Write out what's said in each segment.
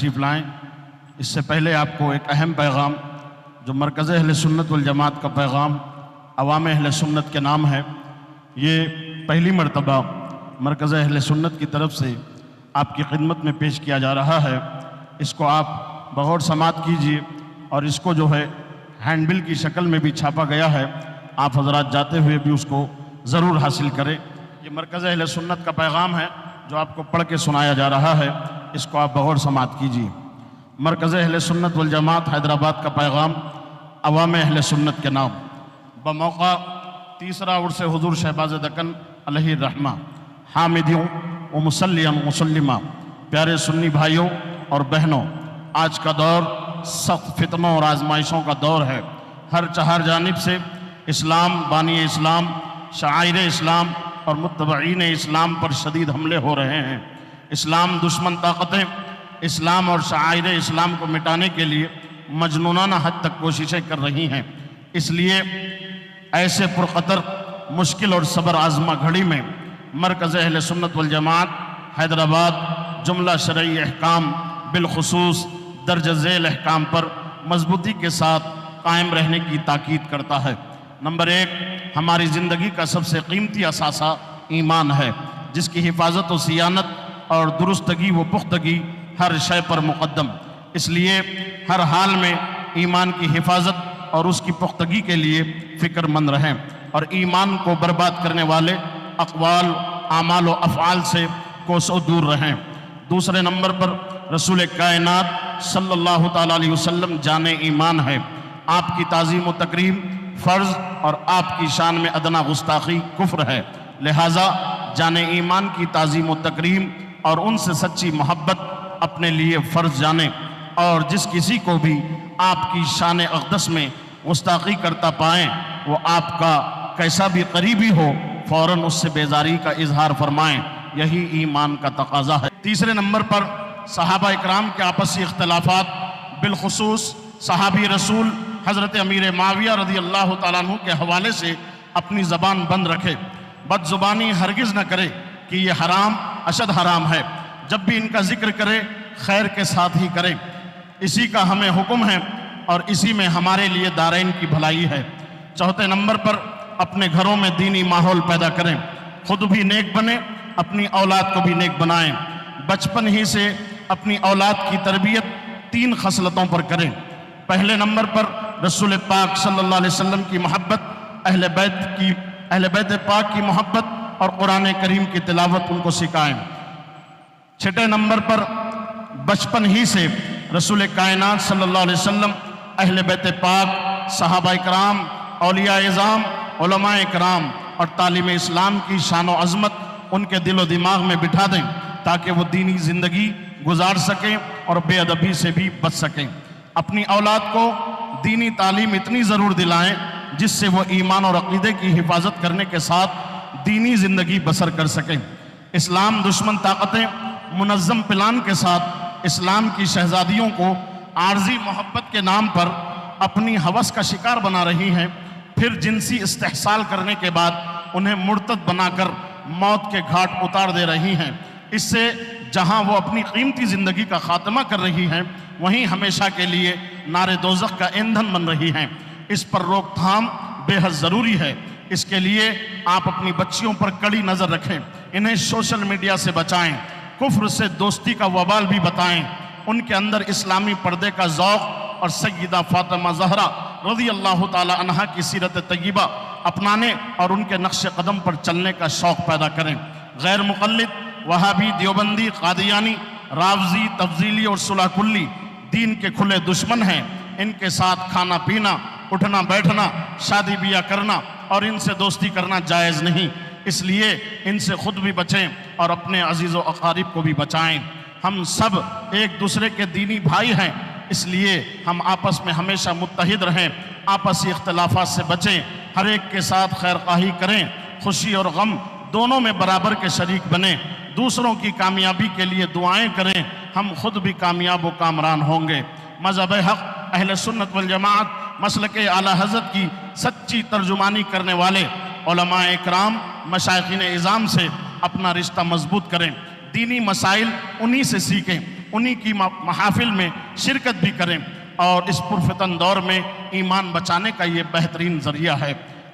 تشریف لائیں۔ اس سے پہلے آپ کو ایک اہم پیغام جو مرکز اہل سنت والجماعت کا پیغام عوام اہل سنت کے نام ہے، یہ پہلی مرتبہ مرکز اہل سنت کی طرف سے آپ کی خدمت میں پیش کیا جا رہا ہے۔ اس کو آپ بغور سماعت کیجئے اور اس کو جو ہے ہینڈ بل کی شکل میں بھی چھاپا گیا ہے، آپ حضرات جاتے ہوئے بھی اس کو ضرور حاصل کریں۔ یہ مرکز اہل سنت کا پیغام ہے جو آپ کو پڑھ کے سنایا جا رہا ہے، اس کو آپ بغور سماعت کیجئے۔ مرکز اہل سنت والجماعت حیدرآباد کا پیغام عوام اہل سنت کے نام بموقع تیسرا عرس حضور شہباز دکن علیہ الرحمہ، حامدیوں و مسلیاں مسلمہ، پیارے سنی بھائیوں اور بہنوں، آج کا دور سخت فتنوں اور آزمائشوں کا دور ہے۔ ہر چہار جانب سے اسلام، بانی اسلام، شعائر اسلام اور متبعین اسلام پر شدید حملے ہو رہے ہیں۔ اسلام دشمن طاقتیں اسلام اور شعائر اسلام کو مٹانے کے لیے مجنونانہ حد تک کوششیں کر رہی ہیں۔ اس لیے ایسے پرخطر، مشکل اور صبر آزما گھڑی میں مرکز اہل سنت والجماعت حیدرآباد جملہ شرعی احکام بالخصوص درج ذیل احکام پر مضبوطی کے ساتھ قائم رہنے کی تاکید کرتا ہے۔ نمبر 1، ہماری زندگی کا سب سے قیمتی اثاثہ ایمان ہے، جس کی حفاظت و صیانت اور درستگی و پختگی ہر شے پر مقدم۔ اس لیے ہر حال میں ایمان کی حفاظت اور اس کی پختگی کے لیے فکر مند رہیں اور ایمان کو برباد کرنے والے اقوال، اعمال و افعال سے کوسوں دور رہیں۔ دوسرے نمبر پر رسول کائنات صلی اللہ تعالیٰ علیہ وسلم جان ایمان ہے۔ آپ کی تعظیم و تکریم فرض اور آپ کی شان میں ادنا گستاخی کفر ہے، لہٰذا جان ایمان کی تعظیم و تکریم اور ان سے سچی محبت اپنے لیے فرض جانیں، اور جس کسی کو بھی آپ کی شان اقدس میں گستاخی کرتا پائیں، وہ آپ کا کیسا بھی قریبی ہو، فوراً اس سے بیزاری کا اظہار فرمائیں۔ یہی ایمان کا تقاضا ہے۔ تیسرے نمبر پر صحابہ اکرام کے آپسی اختلافات، بالخصوص صحابی رسول حضرت امیر معاویہ رضی اللہ تعالیٰ عنہ کے حوالے سے اپنی زبان بند رکھے، بد زبانی ہرگز نہ کرے کہ یہ حرام اشد حرام ہے۔ جب بھی ان کا ذکر کرے خیر کے ساتھ ہی کریں، اسی کا ہمیں حکم ہے اور اسی میں ہمارے لیے دارین کی بھلائی ہے۔ چوتھے نمبر پر اپنے گھروں میں دینی ماحول پیدا کریں، خود بھی نیک بنیں، اپنی اولاد کو بھی نیک بنائیں۔ بچپن ہی سے اپنی اولاد کی تربیت 3 خصلتوں پر کریں۔ پہلے نمبر پر رسول پاک صلی اللہ علیہ وسلم کی محبت، اہل بیت پاک کی محبت اور قرآن کریم کی تلاوت ان کو سکھائیں۔ چھٹے نمبر پر بچپن ہی سے رسول کائنات صلی اللہ علیہ وسلم، اہل بیت پاک، صحابہ اکرام، اولیاء اعظام، علماء اکرام اور تعلیم اسلام کی شان و عظمت ان کے دل و دماغ میں بٹھا دیں تاکہ وہ دینی زندگی گزار سکیں اور بے ادبی سے بھی بچ سکیں۔ اپنی اولاد کو دینی تعلیم اتنی ضرور دلائیں جس سے وہ ایمان اور عقیدے کی حفاظت کرنے کے ساتھ دینی زندگی بسر کر سکیں۔ اسلام دشمن طاقتیں منظم پلان کے ساتھ اسلام کی شہزادیوں کو عارضی محبت کے نام پر اپنی ہوس کا شکار بنا رہی ہیں، پھر جنسی استحصال کرنے کے بعد انہیں مرتد بنا کر موت کے گھاٹ اتار دے رہی ہیں۔ اس سے جہاں وہ اپنی قیمتی زندگی کا خاتمہ کر رہی ہیں، وہیں ہمیشہ کے لیے نار دوزخ کا ایندھن بن رہی ہیں۔ اس پر روک تھام بے حد ضروری ہے۔ اس کے لیے آپ اپنی بچیوں پر کڑی نظر رکھیں، انہیں سوشل میڈیا سے بچائیں، کفر سے دوستی کا وبال بھی بتائیں، ان کے اندر اسلامی پردے کا ذوق اور سیدہ فاطمہ زہرا رضی اللہ تعالی عنہا کی سیرت طیبہ اپنانے اور ان کے نقش قدم پر چلنے کا شوق پیدا کریں۔ غیر مقلد، وہابی، دیوبندی، قادیانی، رافضی، تفضیلی اور صلح کلی دین کے کھلے دشمن ہیں۔ ان کے ساتھ کھانا پینا، اٹھنا بیٹھنا، شادی بیاہ کرنا اور ان سے دوستی کرنا جائز نہیں، اس لیے ان سے خود بھی بچیں اور اپنے عزیز و اقارب کو بھی بچائیں۔ ہم سب ایک دوسرے کے دینی بھائی ہیں، اس لیے ہم آپس میں ہمیشہ متحد رہیں، آپسی اختلافات سے بچیں، ہر ایک کے ساتھ خیر خواہی کریں، خوشی اور غم دونوں میں برابر کے شریک بنیں، دوسروں کی کامیابی کے لیے دعائیں کریں، ہم خود بھی کامیاب و کامران ہوں گے۔ مذہب حق اہل سنت والجماعت مسلک اعلیٰ حضرت کی سچی ترجمانی کرنے والے علماء اکرام، مشائخین اعظام سے اپنا رشتہ مضبوط کریں، دینی مسائل انہی سے سیکھیں، انہی کی محافل میں شرکت بھی کریں، اور اس پرفتن دور میں ایمان بچانے کا یہ بہترین ذریعہ ہے۔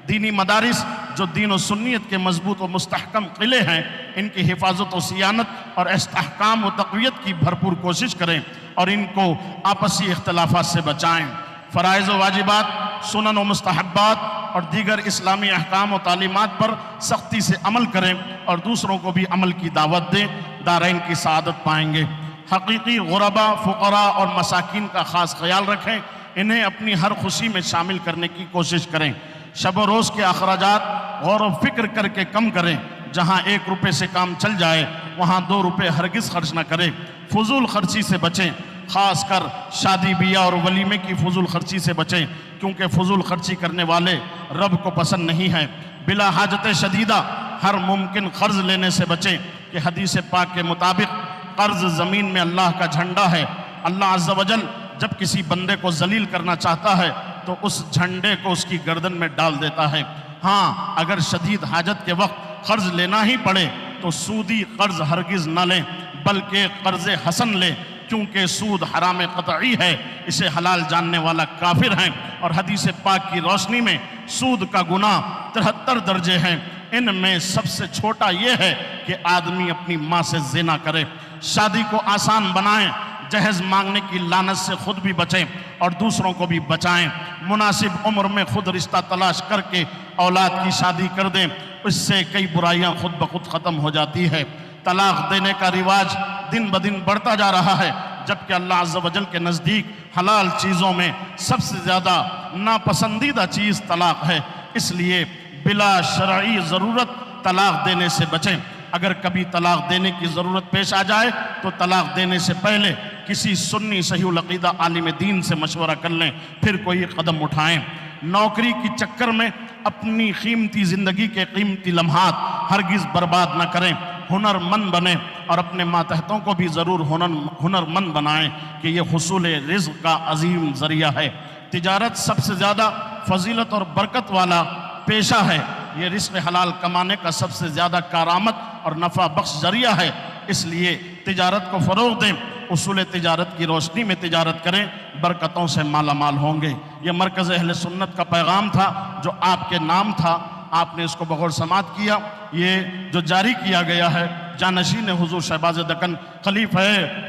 دینی مدارس جو دین و سنیت کے مضبوط و مستحکم قلعے ہیں، ان کی حفاظت و صیانت اور استحکام و تقویت کی بھرپور کوشش کریں اور ان کو آپسی اختلافات سے بچائیں۔ فرائض و واجبات، سنن و مستحبات اور دیگر اسلامی احکام و تعلیمات پر سختی سے عمل کریں اور دوسروں کو بھی عمل کی دعوت دیں، دارین کی سعادت پائیں گے۔ حقیقی غربا، فقراء اور مساکین کا خاص خیال رکھیں، انہیں اپنی ہر خوشی میں شامل کرنے کی کوشش کریں۔ شب و روز کے اخراجات غور و فکر کر کے کم کریں، جہاں 1 روپے سے کام چل جائے وہاں 2 روپے ہرگز خرچ نہ کریں۔ فضول خرچی سے بچیں، خاص کر شادی بیاہ اور ولیمے کی فضول خرچی سے بچیں، کیونکہ فضول خرچی کرنے والے رب کو پسند نہیں ہیں۔ بلا حاجت شدیدہ ہر ممکن قرض لینے سے بچیں کہ حدیث پاک کے مطابق قرض زمین میں اللہ کا جھنڈا ہے۔ اللہ عز و جل جب کسی بندے کو ذلیل کرنا چاہتا ہے تو اس جھنڈے کو اس کی گردن میں ڈال دیتا ہے۔ ہاں، اگر شدید حاجت کے وقت قرض لینا ہی پڑے تو سودی قرض ہرگز نہ لیں، بلکہ قرض حسن لیں، کیونکہ سود حرام قطعی ہے، اسے حلال جاننے والا کافر ہیں، اور حدیث پاک کی روشنی میں سود کا گناہ 73 درجے ہیں۔ ان میں سب سے چھوٹا یہ ہے کہ آدمی اپنی ماں سے زنا کرے۔ شادی کو آسان بنائیں، جہیز مانگنے کی لعنت سے خود بھی بچیں اور دوسروں کو بھی بچائیں۔ مناسب عمر میں خود رشتہ تلاش کر کے اولاد کی شادی کر دیں، اس سے کئی برائیاں خود بخود ختم ہو جاتی ہے۔ طلاق دینے کا رواج دن بدن بڑھتا جا رہا ہے، جبکہ اللہ عز و جل کے نزدیک حلال چیزوں میں سب سے زیادہ ناپسندیدہ چیز طلاق ہے۔ اس لیے بلا شرعی ضرورت طلاق دینے سے بچیں۔ اگر کبھی طلاق دینے کی ضرورت پیش آ جائے تو طلاق دینے سے پہلے کسی سنی صحیح العقیدہ عالم دین سے مشورہ کر لیں، پھر کوئی قدم اٹھائیں۔ نوکری کی چکر میں اپنی قیمتی زندگی کے قیمتی لمحات ہرگز برباد نہ کریں۔ ہنر مند بنیں اور اپنے ماتحتوں کو بھی ضرور ہنر مند بنائیں کہ یہ حصول رزق کا عظیم ذریعہ ہے۔ تجارت سب سے زیادہ فضیلت اور برکت والا پیشہ ہے۔ یہ رزق حلال کمانے کا سب سے زیادہ کارآمد اور نفع بخش ذریعہ ہے، اس لیے تجارت کو فروغ دیں۔ اصول تجارت کی روشنی میں تجارت کریں، برکتوں سے مالا مال ہوں گے۔ یہ مرکز اہل سنت کا پیغام تھا جو آپ کے نام تھا، آپ نے اس کو بغور سماعت کیا۔ یہ جو جاری کیا گیا ہے جانشین حضور شہباز دکن، خلیفہ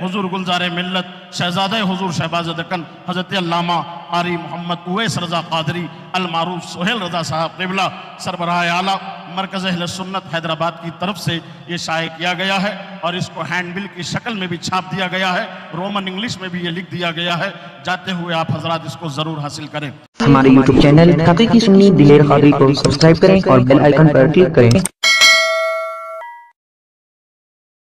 حضور گلزار ملت، شہزادہ حضور شہباز دکن حضرت علامہ قاری محمد اویس رضا قادری المعروف سہیل رضا صاحب قبلہ سربراہ اعلیٰ مرکز اہل سنت حیدرآباد کی طرف سے یہ شائع کیا گیا ہے، اور اس کو ہینڈ بل کی شکل میں بھی چھاپ دیا گیا ہے، رومن انگلش میں بھی یہ لکھ دیا گیا ہے۔ جاتے ہوئے آپ حضرات اس کو ضرور حاصل کریں۔ ہمارے YouTube چینل حقیقی سنی دلیر قادری کو سبسکرائب کریں اور بیل آئیکن پر کلک کریں۔